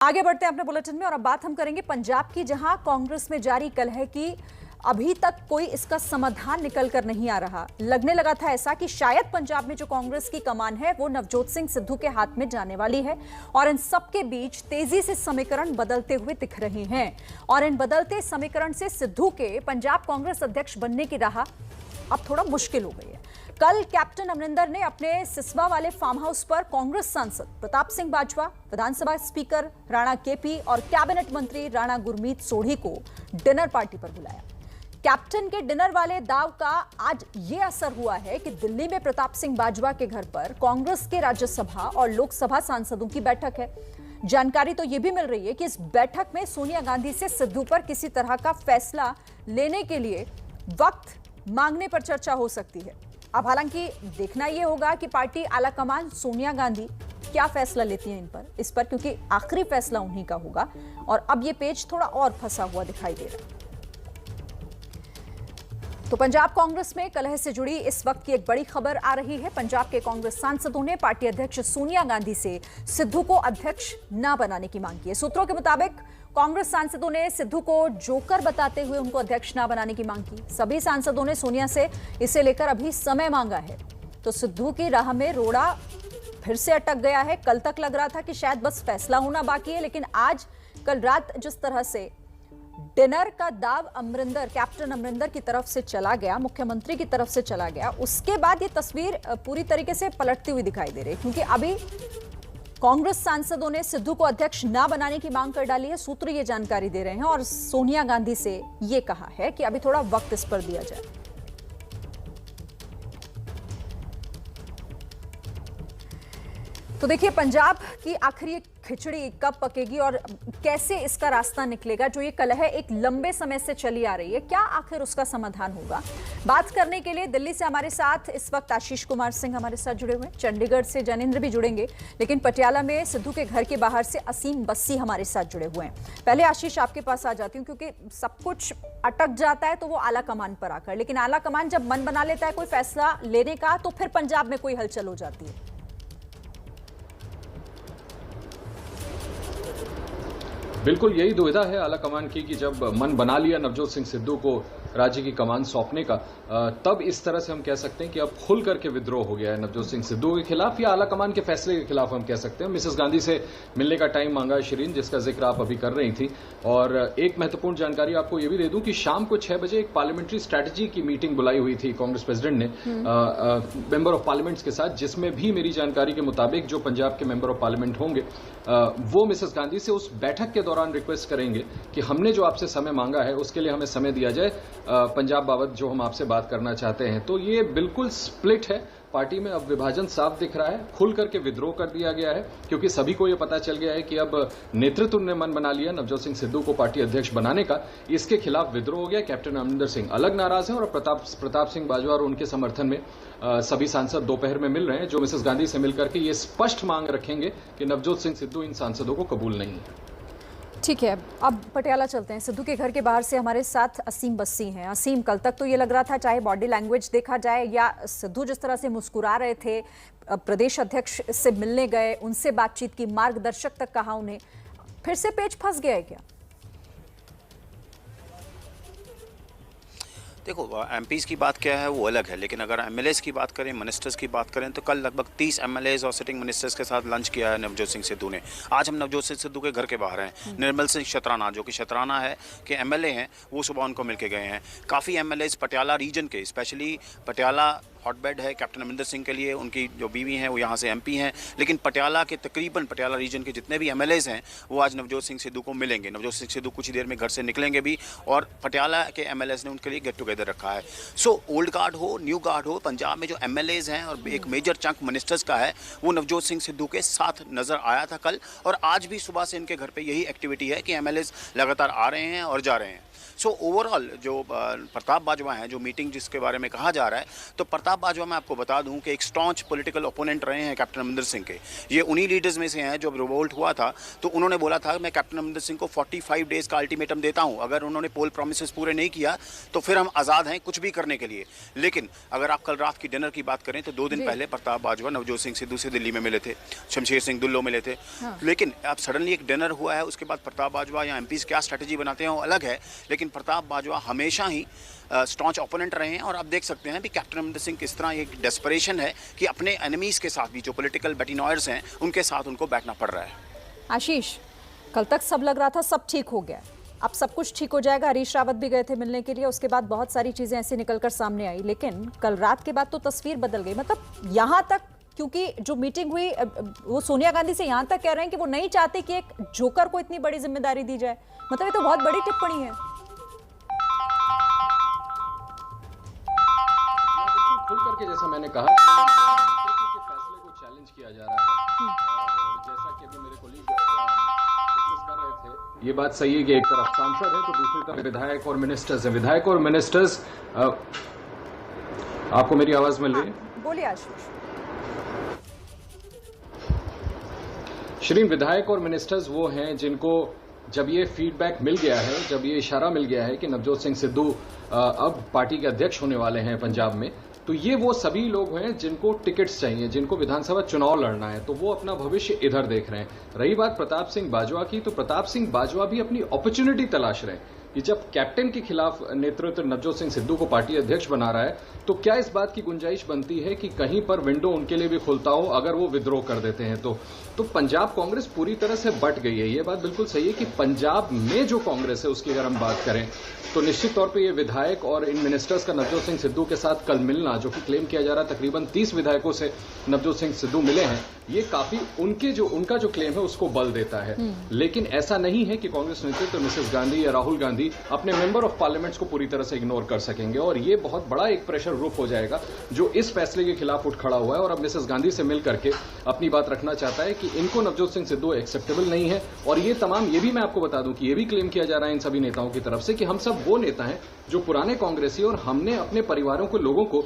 आगे बढ़ते हैं अपने बुलेटिन में और अब बात हम करेंगे पंजाब की, जहां कांग्रेस में जारी कलह की अभी तक कोई इसका समाधान निकल कर नहीं आ रहा। लगने लगा था ऐसा कि शायद पंजाब में जो कांग्रेस की कमान है वो नवजोत सिंह सिद्धू के हाथ में जाने वाली है और इन सबके बीच तेजी से समीकरण बदलते हुए दिख रहे हैं और इन बदलते समीकरण से सिद्धू के पंजाब कांग्रेस अध्यक्ष बनने की राह अब थोड़ा मुश्किल हो गई है। कल कैप्टन अमरिंदर ने अपने सिसवा वाले फार्म हाउस पर कांग्रेस सांसद प्रताप सिंह बाजवा, विधानसभा स्पीकर राणा केपी और कैबिनेट मंत्री राणा गुरमीत सोढ़ी को डिनर पार्टी पर बुलाया। कैप्टन के डिनर वाले दाव का आज यह असर हुआ है कि दिल्ली में प्रताप सिंह बाजवा के घर पर कांग्रेस के राज्यसभा और लोकसभा सांसदों की बैठक है। जानकारी तो यह भी मिल रही है कि इस बैठक में सोनिया गांधी से सिद्धू पर किसी तरह का फैसला लेने के लिए वक्त मांगने पर चर्चा हो सकती है। अब हालांकि देखना यह होगा कि पार्टी आलाकमान सोनिया गांधी क्या फैसला लेती है इस पर, क्योंकि आखिरी फैसला उन्हीं का होगा और अब यह पेच थोड़ा और फंसा हुआ दिखाई दे रहा है। तो पंजाब कांग्रेस में कलह से जुड़ी इस वक्त की एक बड़ी खबर आ रही है। पंजाब के कांग्रेस सांसदों ने पार्टी अध्यक्ष सोनिया गांधी से सिद्धू को अध्यक्ष न बनाने की मांग की है। सूत्रों के मुताबिक कांग्रेस सांसदों ने सिद्धू को जोकर बताते हुए उनको अध्यक्ष न बनाने की मांग की। सभी सांसदों ने सोनिया से इसे लेकर अभी समय मांगा है। तो सिद्धू की राह में रोड़ा फिर से अटक गया है। कल तक लग रहा था कि शायद बस फैसला होना बाकी है, लेकिन आज कल रात जिस तरह से डिनर का दाव कैप्टन अमरिंदर की तरफ से चला गया, मुख्यमंत्री की तरफ से चला गया, उसके बाद ये तस्वीर पूरी तरीके से पलटती हुई दिखाई दे रही है, क्योंकि अभी कांग्रेस सांसदों ने सिद्धू को अध्यक्ष न बनाने की मांग कर डाली है। सूत्र ये जानकारी दे रहे हैं और सोनिया गांधी से ये कहा है कि अभी थोड़ा वक्त इस पर दिया जाए। तो देखिए, पंजाब की आखिर ये खिचड़ी कब पकेगी और कैसे इसका रास्ता निकलेगा। जो ये कलह एक लंबे समय से चली आ रही है, क्या आखिर उसका समाधान होगा। बात करने के लिए दिल्ली से हमारे साथ इस वक्त आशीष कुमार सिंह हमारे साथ जुड़े हुए हैं, चंडीगढ़ से जैनेंद्र भी जुड़ेंगे, लेकिन पटियाला में सिद्धू के घर के बाहर से असीम बस्सी हमारे साथ जुड़े हुए हैं। पहले आशीष आपके पास आ जाती हूँ, क्योंकि सब कुछ अटक जाता है तो वो आला कमान पर आकर, लेकिन आला कमान जब मन बना लेता है कोई फैसला लेने का तो फिर पंजाब में कोई हलचल हो जाती है। बिल्कुल यही दुविधा है आला कमान की कि जब मन बना लिया नवजोत सिंह सिद्धू को राज्य की कमान सौंपने का, तब इस तरह से हम कह सकते हैं कि अब खुल करके विद्रोह हो गया है नवजोत सिंह सिद्धू के खिलाफ या आला कमान के फैसले के खिलाफ हम कह सकते हैं। मिसेस गांधी से मिलने का टाइम मांगा शिरीन, जिसका जिक्र आप अभी कर रही थी। और एक महत्वपूर्ण जानकारी आपको यह भी दे दूं कि शाम को 6 बजे एक पार्लियामेंट्री स्ट्रैटेजी की मीटिंग बुलाई हुई थी कांग्रेस प्रेसिडेंट ने मेंबर ऑफ पार्लियामेंट्स के साथ, जिसमें भी मेरी जानकारी के मुताबिक जो पंजाब के मेंबर ऑफ पार्लियामेंट होंगे वो मिसेस गांधी से उस बैठक के दौरान रिक्वेस्ट करेंगे कि हमने जो आपसे समय मांगा है उसके लिए हमें समय दिया जाए पंजाब बाबत जो हम आपसे बात करना चाहते हैं। तो ये बिल्कुल स्प्लिट है पार्टी में, अब विभाजन साफ दिख रहा है, खुल करके विद्रोह कर दिया गया है, क्योंकि सभी को यह पता चल गया है कि अब नेतृत्व ने मन बना लिया नवजोत सिंह सिद्धू को पार्टी अध्यक्ष बनाने का। इसके खिलाफ विद्रोह हो गया। कैप्टन अमरिंदर सिंह अलग नाराज हैं और प्रताप सिंह बाजवा और उनके समर्थन में सभी सांसद दोपहर में मिल रहे हैं, जो मिसेस गांधी से मिलकर के ये स्पष्ट मांग रखेंगे कि नवजोत सिंह सिद्धू इन सांसदों को कबूल नहीं है। ठीक है, अब पटियाला चलते हैं। सिद्धू के घर के बाहर से हमारे साथ असीम बस्सी हैं। असीम, कल तक तो ये लग रहा था, चाहे बॉडी लैंग्वेज देखा जाए या सिद्धू जिस तरह से मुस्कुरा रहे थे, प्रदेश अध्यक्ष से मिलने गए, उनसे बातचीत की, मार्गदर्शक तक कहा उन्हें, फिर से पेच फंस गया है क्या? देखो, एमपीज़ की बात क्या है वो अलग है, लेकिन अगर एमएलएज़ की बात करें, मिनिस्टर्स की बात करें, तो कल लगभग 30 एमएलएज़ और सिटिंग मिनिस्टर्स के साथ लंच किया है नवजोत सिंह सिद्धू ने। आज हम नवजोत सिंह सिद्धू के घर के बाहर हैं। निर्मल सिंह शतराना, जो कि शतराना है कि एमएलए हैं, वो सुबह उनको मिल के गए हैं। काफ़ी एमएलएज़ पटियाला रीजन के, स्पेशली पटियाला हॉटबेड है कैप्टन अमरिंदर सिंह के लिए, उनकी जो बीवी हैं वो यहाँ से एमपी हैं, लेकिन पटियाला के तकरीबन पटियाला रीजन के जितने भी एमएलएज़ हैं वो आज नवजोत सिंह सिद्धू को मिलेंगे। नवजोत सिंह सिद्धू कुछ ही देर में घर से निकलेंगे भी और पटियाला के एमएलएज़ ने उनके लिए गेट टुगेदर रखा है। सो ओल्ड गार्ड हो, न्यू गार्ड हो, पंजाब में जो एमएलएज़ हैं और एक मेजर चंक मिनिस्टर्स का है वो नवजोत सिंह सिद्धू के साथ नज़र आया था कल, और आज भी सुबह से इनके घर पर यही एक्टिविटी है कि एमएलएज़ लगातार आ रहे हैं और जा रहे हैं। सो ओवरऑल जो प्रताप बाजवा हैं, जो मीटिंग जिसके बारे में कहा जा रहा है, तो प्रताप प्रताप बाजवा, मैं आपको बता दूं कि एक स्टॉन्च पॉलिटिकल ओपोनेंट रहे हैं कैप्टन अमरिंदर सिंह के। ये उन्हीं लीडर्स में से हैं जो रिवोल्ट हुआ था तो उन्होंने बोला था मैं कैप्टन अमरिंदर सिंह को 45 डेज का अल्टीमेटम देता हूं, अगर उन्होंने पोल प्रॉमिसेस पूरे नहीं किया तो फिर हम आज़ाद हैं कुछ भी करने के लिए। लेकिन अगर आप कल रात की डिनर की बात करें तो 2 दिन पहले प्रताप बाजवा नवजोत सिंह सिद्धू से दिल्ली में मिले थे, शमशेर सिंह दुल्लो मिले थे। लेकिन अब सडनली एक डिनर हुआ है, उसके बाद प्रताप बाजवा या एमपीज क्या स्ट्रैटेजी बनाते हैं वो अलग है, लेकिन प्रताप बाजवा हमेशा ही स्टॉन्च ओपोनेंट रहे हैं। और आप देख सकते हैं कि कैप्टन अमरिंदर सिंह किस तरह एक डेस्परेशन है कि अपने एनिमीज के साथ भी जो पॉलिटिकल बेटिनॉयर्स हैं उनके साथ उनको बैठना पड़ रहा है। आशीष, कल तक सब लग रहा था सब ठीक हो गया, अब सब कुछ ठीक हो जाएगा। हरीश रावत भी गए थे मिलने के लिए, उसके बाद बहुत सारी चीजें ऐसी निकलकर सामने आई, लेकिन कल रात के बाद तो तस्वीर बदल गई। मतलब यहां तक, क्योंकि जो मीटिंग हुई वो सोनिया गांधी से यहां तक कह रहे हैं कि वो नहीं चाहते कि एक जोकर को इतनी बड़ी जिम्मेदारी दी जाए। मतलब ये तो बहुत बड़ी टिप्पणी है। खुल करके जैसा मैंने कहा कि फैसले को चैलेंज किया जा रहा है, और जैसा कि अभी मेरे कोलीग डिस्कस कर रहे थे, ये बात सही है कि एक तरफ सांसद है तो दूसरी तरफ विधायक और मिनिस्टर्स है। विधायक और मिनिस्टर्स, आपको मेरी आवाज मिल रही है? बोलिए आशीष। श्री, विधायक और मिनिस्टर्स वो हैं जिनको जब ये फीडबैक मिल गया है, जब ये इशारा मिल गया है कि नवजोत सिंह सिद्धू अब पार्टी के अध्यक्ष होने वाले हैं पंजाब में, तो ये वो सभी लोग हैं जिनको टिकट्स चाहिए, जिनको विधानसभा चुनाव लड़ना है, तो वो अपना भविष्य इधर देख रहे हैं। रही बात प्रताप सिंह बाजवा की, तो प्रताप सिंह बाजवा भी अपनी अपॉर्चुनिटी तलाश रहे हैं कि जब कैप्टन के खिलाफ नेतृत्व नवजोत सिंह सिद्धू को पार्टी अध्यक्ष बना रहा है तो क्या इस बात की गुंजाइश बनती है कि कहीं पर विंडो उनके लिए भी खुलता हो अगर वो विद्रोह कर देते हैं तो पंजाब कांग्रेस पूरी तरह से बट गई है। ये बात बिल्कुल सही है कि पंजाब में जो कांग्रेस है उसकी अगर हम बात करें तो निश्चित तौर पे ये विधायक और इन मिनिस्टर्स का नवजोत सिंह सिद्धू के साथ कल मिलना, जो कि क्लेम किया जा रहा है तकरीबन 30 विधायकों से नवजोत सिंह सिद्धू मिले हैं, ये काफी उनका जो क्लेम है उसको बल देता है। लेकिन ऐसा नहीं है कि कांग्रेस नेतृत्व मिसेस गांधी या राहुल गांधी अपने मेंबर ऑफ पार्लियामेंट्स को पूरी तरह से इग्नोर कर सकेंगे, और ये बहुत बड़ा एक प्रेशर ग्रुप हो जाएगा जो इस फैसले के खिलाफ उठ खड़ा हुआ है और अब मिसेस गांधी से मिल करके अपनी बात रखना चाहता है कि इनको नवजोत सिंह सिद्धू एक्सेप्टेबल नहीं है। और ये तमाम, ये भी मैं आपको बता दूं कि ये भी क्लेम किया जा रहा है इन सभी नेताओं की तरफ से कि हम सब वो नेता हैं जो पुराने कांग्रेसी और हमने अपने परिवारों को, लोगों को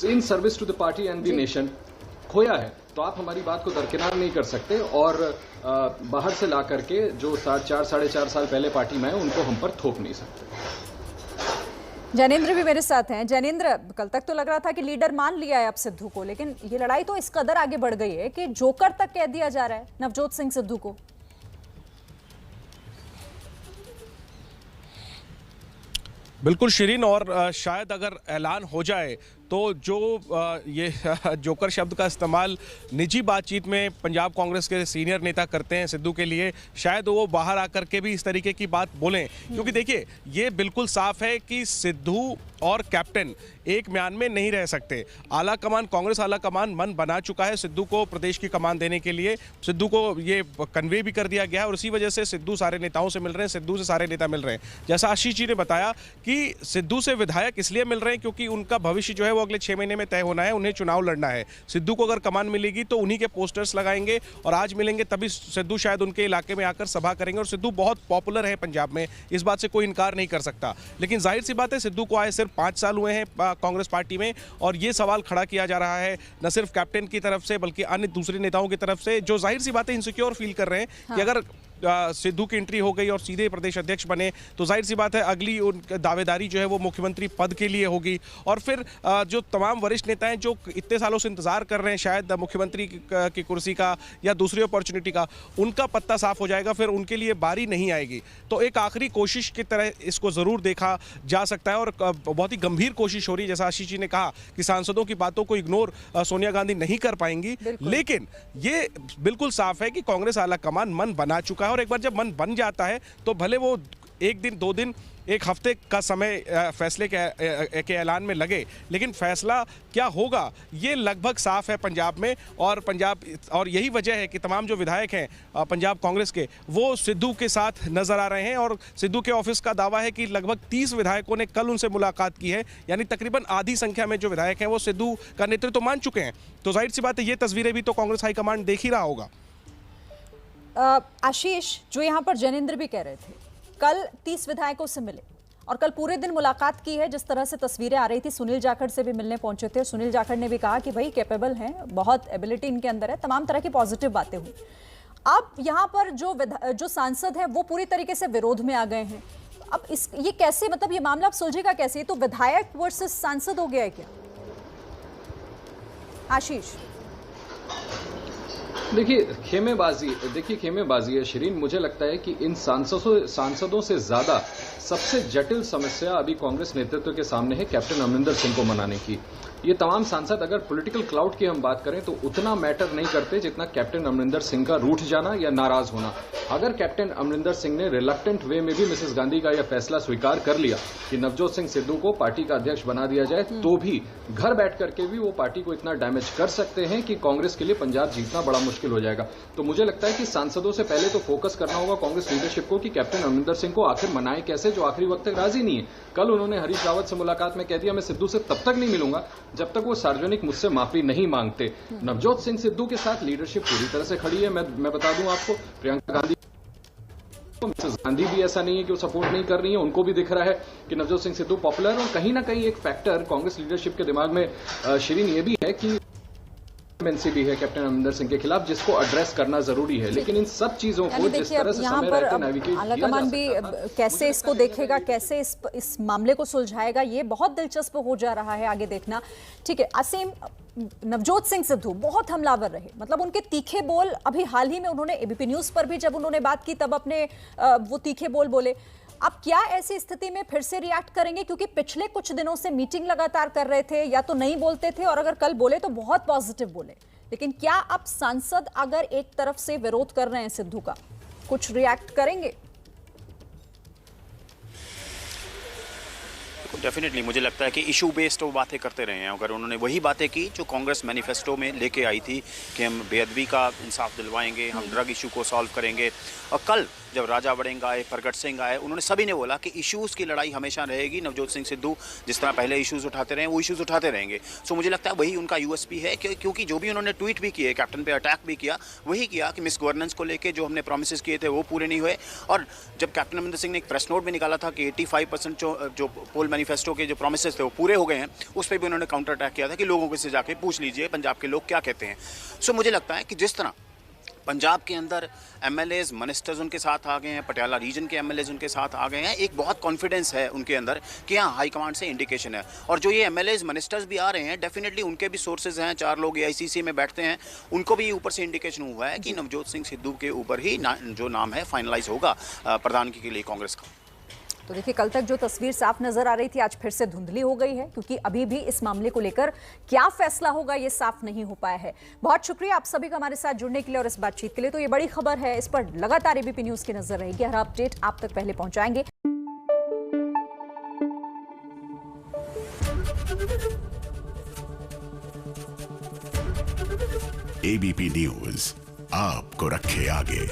in service to the party and the nation खोया है, तो आप हमारी बात को दरकिनार नहीं कर सकते और बाहर से ला करके जो 4.5 साल पहले पार्टी में है उनको हम पर थोप नहीं सकते। जैनेंद्र भी मेरे साथ हैं। जैनेंद्र, कल तक तो लग रहा था कि लीडर मान लिया है अब सिद्धू को, लेकिन ये लड़ाई तो इस कदर आगे बढ़ गई है कि जोकर तक कह दिया जा रहा है नवजोत सिंह सिद्धू को। बिल्कुल शिरीन, और शायद अगर ऐलान हो जाए तो जो ये जोकर शब्द का इस्तेमाल निजी बातचीत में पंजाब कांग्रेस के सीनियर नेता करते हैं सिद्धू के लिए, शायद वो बाहर आकर के भी इस तरीके की बात बोलें। क्योंकि देखिए, ये बिल्कुल साफ है कि सिद्धू और कैप्टन एक म्यान में नहीं रह सकते। आला कमान, कांग्रेस आला कमान मन बना चुका है सिद्धू को प्रदेश की कमान देने के लिए। सिद्धू को ये कन्वे भी कर दिया गया है और इसी वजह से सिद्धू सारे नेताओं से मिल रहे हैं, सिद्धू से सारे नेता मिल रहे हैं। जैसा आशीष जी ने बताया कि सिद्धू से विधायक इसलिए मिल रहे हैं क्योंकि उनका भविष्य जो है वो अगले 6 महीने में तय होना है, उन्हें चुनाव लड़ना है। सिद्धू को अगर कमान मिलेगी तो उन्हीं के पोस्टर्स लगाएंगे और आज मिलेंगे तभी सिद्धू शायद उनके इलाके में आकर सभा करेंगे। और सिद्धू बहुत पॉपुलर है पंजाब में, इस बात से कोई इनकार नहीं कर सकता। लेकिन जाहिर सी बात है, सिद्धू को आए सिर्फ 5 साल हुए हैं कांग्रेस पार्टी में, और ये सवाल खड़ा किया जा रहा है न सिर्फ कैप्टन की तरफ से बल्कि अन्य दूसरे नेताओं की तरफ से, जो जाहिर सी बात है इनसिक्योर फील कर रहे हैं कि अगर सिद्धू की एंट्री हो गई और सीधे प्रदेश अध्यक्ष बने तो जाहिर सी बात है अगली उनकी दावेदारी जो है वो मुख्यमंत्री पद के लिए होगी। और फिर जो तमाम वरिष्ठ नेता हैं जो इतने सालों से इंतजार कर रहे हैं शायद मुख्यमंत्री की कुर्सी का या दूसरी अपॉर्चुनिटी का, उनका पत्ता साफ हो जाएगा, फिर उनके लिए बारी नहीं आएगी। तो एक आखिरी कोशिश की तरह इसको जरूर देखा जा सकता है और बहुत ही गंभीर कोशिश हो रही है। जैसा आशीष जी ने कहा कि सांसदों की बातों को इग्नोर सोनिया गांधी नहीं कर पाएंगी, लेकिन ये बिल्कुल साफ है कि कांग्रेस आला कमान मन बना चुका है। और एक बार जब मन बन जाता है तो भले वो 1 दिन 2 दिन 1 हफ्ते का समय फैसले के ऐलान में लगे, लेकिन फैसला क्या होगा ये लगभग साफ है पंजाब में। और यही वजह है कि तमाम जो विधायक हैं पंजाब कांग्रेस के, वो सिद्धू के साथ नजर आ रहे हैं। और सिद्धू के ऑफिस का दावा है कि लगभग 30 विधायकों ने कल उनसे मुलाकात की है, यानी तकरीबन आधी संख्या में जो विधायक हैं वो सिद्धू का नेतृत्व मान चुके हैं। तो जाहिर सी बात है ये तस्वीरें भी तो कांग्रेस हाईकमांड देख ही रहा होगा। आशीष, जो यहाँ पर जैनेंद्र भी कह रहे थे, कल 30 विधायकों से मिले, और कल पूरे दिन मुलाकात की है। जिस तरह से तस्वीरें आ रही थी, सुनील जाखड़ से भी मिलने पहुंचे थे। सुनील जाखड़ ने भी कहा कि भाई कैपेबल हैं, बहुत एबिलिटी इनके अंदर है, तमाम तरह की पॉजिटिव बातें हुई। अब यहाँ पर जो सांसद हैं वो पूरी तरीके से विरोध में आ गए हैं। अब ये कैसे, मतलब ये मामला अब सुलझेगा कैसे? ये तो विधायक वर्सेस सांसद हो गया है क्या? आशीष, देखिए खेमेबाजी है शिरीन। मुझे लगता है कि इन सांसदों से ज्यादा सबसे जटिल समस्या अभी कांग्रेस नेतृत्व के सामने है कैप्टन अमरिंदर सिंह को मनाने की। ये तमाम सांसद अगर पॉलिटिकल क्लाउड की हम बात करें तो उतना मैटर नहीं करते जितना कैप्टन अमरिंदर सिंह का रूठ जाना या नाराज होना। अगर कैप्टन अमरिंदर सिंह ने रिलक्टेंट वे में भी मिसेस गांधी का यह फैसला स्वीकार कर लिया कि नवजोत सिंह सिद्धू को पार्टी का अध्यक्ष बना दिया जाए, तो भी घर बैठ करके भी वो पार्टी को इतना डैमेज कर सकते हैं कि कांग्रेस के लिए पंजाब जीतना बड़ा मुश्किल हो जाएगा। तो मुझे लगता है कि सांसदों से पहले तो फोकस करना होगा कांग्रेस लीडरशिप को कि कैप्टन अमरिंदर सिंह को आखिर मनाए कैसे, जो आखिरी वक्त तक राजी नहीं है। कल उन्होंने हरीश रावत से मुलाकात में कह दिया, मैं सिद्धू से तब तक नहीं मिलूंगा जब तक वो सार्वजनिक मुझसे माफी नहीं मांगते। नवजोत सिंह सिद्धू के साथ लीडरशिप पूरी तरह से खड़ी है। मैं बता दूं आपको, प्रियंका गांधी, मिसेस गांधी भी ऐसा नहीं है कि वो सपोर्ट नहीं कर रही है। उनको भी दिख रहा है कि नवजोत सिंह सिद्धू पॉपुलर, और कहीं ना कहीं एक फैक्टर कांग्रेस लीडरशिप के दिमाग में शिरीन ये भी है कि एनसीबी है कैप्टन अमरिंदर सिंह के खिलाफ, जिसको एड्रेस करना जरूरी है। लेकिन इन सब चीजों को जिस तरह से समय रहते नेविगेट आलाकमान भी कैसे इसको देखेगा, कैसे इस मामले को सुलझाएगा, ये बहुत दिलचस्प हो जा रहा है आगे देखना। ठीक है असीम, नवजोत सिंह सिद्धू बहुत हमलावर रहे, मतलब उनके तीखे बोल, अभी हाल ही में उन्होंने एबीपी न्यूज पर भी जब उन्होंने बात की तब अपने वो तीखे बोल बोले। अब क्या ऐसी स्थिति में फिर से रिएक्ट करेंगे? क्योंकि पिछले कुछ दिनों से मीटिंग लगातार कर रहे थे, या तो नहीं बोलते थे और अगर कल बोले तो बहुत पॉजिटिव बोले। लेकिन क्या अब सांसद अगर एक तरफ से विरोध कर रहे हैं सिद्धू का, कुछ रिएक्ट करेंगे? डेफिनेटली मुझे लगता है कि इशू बेस्ड वो बातें करते रहे हैं। अगर उन्होंने वही बातें की जो कांग्रेस मैनिफेस्टो में लेके आई थी कि हम बेअदबी का इंसाफ दिलवाएंगे, हम ड्रग इशू को सॉल्व करेंगे, और कल जब राजा वड़िंग आए, प्रगट सिंह आए, उन्होंने सभी ने बोला कि इश्यूज़ की लड़ाई हमेशा रहेगी। नवजोत सिंह सिद्धू जिस तरह पहले इश्यूज़ उठाते रहे वो इश्यूज़ उठाते रहेंगे। सो मुझे लगता है वही उनका यूएसपी है, क्योंकि जो भी उन्होंने ट्वीट भी किए, कैप्टन पे अटैक भी किया, वही किया कि मिस गवर्नेंस को लेके जो हमने प्रोमिस किए थे वो पूरे नहीं हुए। और जब कैप्टन अमरिंदर सिंह ने एक प्रेस नोट भी निकाला था कि 85% जो पोल मैनिफेस्टो के जो प्रोमिस थे वो पूरे हो गए हैं, उस पर भी उन्होंने काउंटर अटैक किया था कि लोगों से जाके पूछ लीजिए पंजाब के लोग क्या कहते हैं। सो मुझे लगता है कि जिस तरह पंजाब के अंदर एमएलएज मिनिस्टर्स उनके साथ आ गए हैं, पटियाला रीजन के एमएलएज उनके साथ आ गए हैं, एक बहुत कॉन्फिडेंस है उनके अंदर कि हाँ हाईकमांड से इंडिकेशन है। और जो ये एमएलएज मिनिस्टर्स भी आ रहे हैं, डेफिनेटली उनके भी सोर्सेज हैं, 4 लोग एआईसीसी में बैठते हैं, उनको भी ऊपर से इंडिकेशन हुआ है कि नवजोत सिंह सिद्धू के ऊपर ही जो नाम है फाइनलाइज होगा प्रधानगी के लिए कांग्रेस का। तो देखिए कल तक जो तस्वीर साफ नजर आ रही थी आज फिर से धुंधली हो गई है, क्योंकि अभी भी इस मामले को लेकर क्या फैसला होगा ये साफ नहीं हो पाया है। बहुत शुक्रिया आप सभी का हमारे साथ जुड़ने के लिए और इस बातचीत के लिए। तो ये बड़ी खबर है, इस पर लगातार एबीपी न्यूज की नजर रहेगी, हर अपडेट आप तक पहले पहुंचाएंगे। एबीपी न्यूज आपको रखे आगे।